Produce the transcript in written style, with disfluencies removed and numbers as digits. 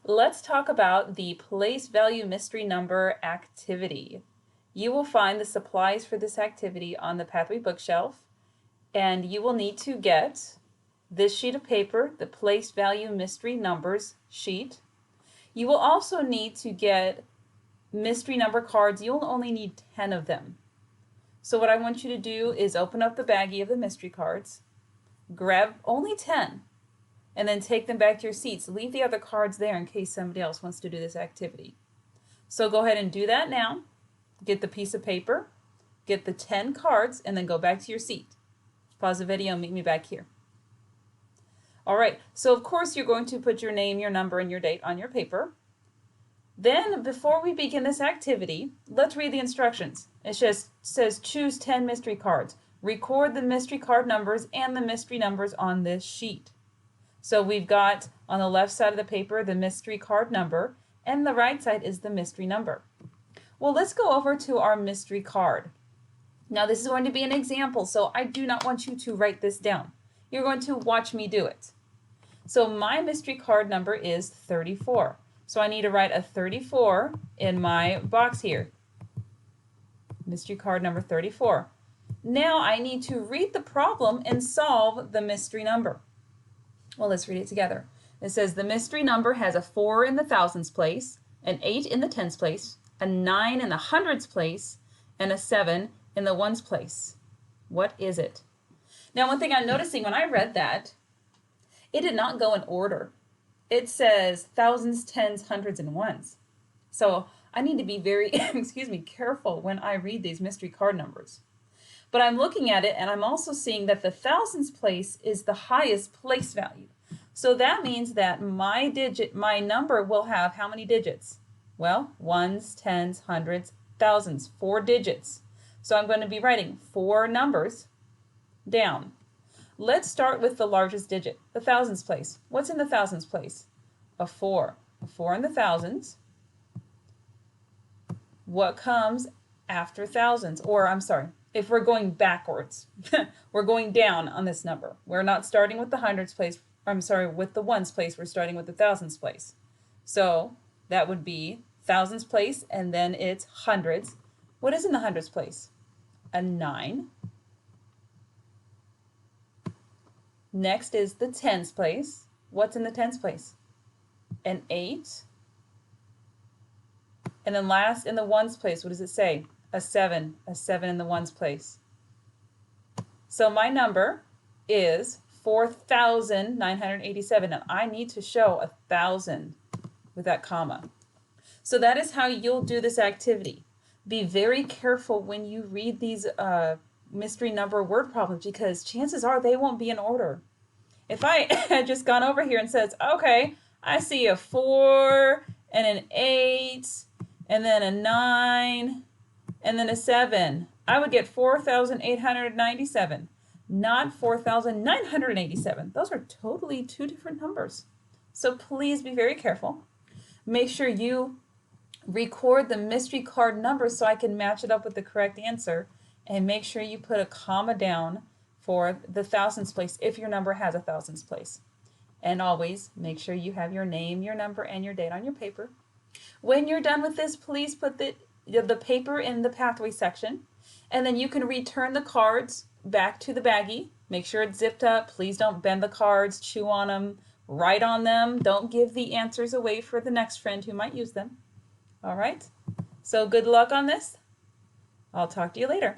Let's talk about the place value mystery number activity. You will find the supplies for this activity on the Pathway bookshelf, and you will need to get this sheet of paper, the place value mystery numbers sheet. You will also need to get mystery number cards. You'll only need 10 of them. So what I want you to do is open up the baggie of the mystery cards, grab only 10, and then take them back to your seats. Leave the other cards there in case somebody else wants to do this activity. So go ahead and do that now. Get the piece of paper, get the 10 cards, and then go back to your seat. Pause the video and meet me back here. All right, so of course you're going to put your name, your number, and your date on your paper. Then, before we begin this activity, let's read the instructions. It just says choose 10 mystery cards. Record the mystery card numbers and the mystery numbers on this sheet. So we've got on the left side of the paper the mystery card number, and the right side is the mystery number. Well, let's go over to our mystery card. Now this is going to be an example, so I do not want you to write this down. You're going to watch me do it. So my mystery card number is 34. So I need to write a 34 in my box here. Mystery card number 34. Now I need to read the problem and solve the mystery number. Well, let's read it together. It says the mystery number has a 4 in the thousands place, an 8 in the tens place, a 9 in the hundreds place, and a 7 in the ones place. What is it? Now, one thing I'm noticing when I read that, it did not go in order. It says thousands, tens, hundreds, and ones. So I need to be very, careful when I read these mystery card numbers. But I'm looking at it and I'm also seeing that the thousands place is the highest place value. So that means that my number will have how many digits? Well, ones, tens, hundreds, thousands, 4 digits. So I'm going to be writing 4 numbers down. Let's start with the largest digit, the thousands place. What's in the thousands place? A 4. A 4 in the thousands. What comes after thousands? Or, I'm sorry, if we're going backwards, we're going down on this number. We're not starting with the hundreds place, with the ones place, we're starting with the thousands place. So that would be thousands place, and then it's hundreds. What is in the hundreds place? A 9. Next is the tens place. What's in the tens place? An 8. And then last in the ones place, what does it say? A 7. A 7 in the ones place. So my number is 4,987, and I need to show 1,000 with that comma. So that is how you'll do this activity. Be very careful when you read these mystery number word problems, because chances are they won't be in order. If I had just gone over here and says, okay, I see a 4 and an 8 and then a 9 and then a 7, I would get 4,897, not 4,987. Those are totally 2 different numbers. So please be very careful. Make sure you record the mystery card number so I can match it up with the correct answer, and make sure you put a comma down for the thousands place if your number has a thousands place. And always make sure you have your name, your number, and your date on your paper. When you're done with this, please put the paper in the pathway section, and then you can return the cards back to the baggie. Make sure it's zipped up. Please don't bend the cards, chew on them, write on them. Don't give the answers away for the next friend who might use them. All right, so good luck on this. I'll talk to you later.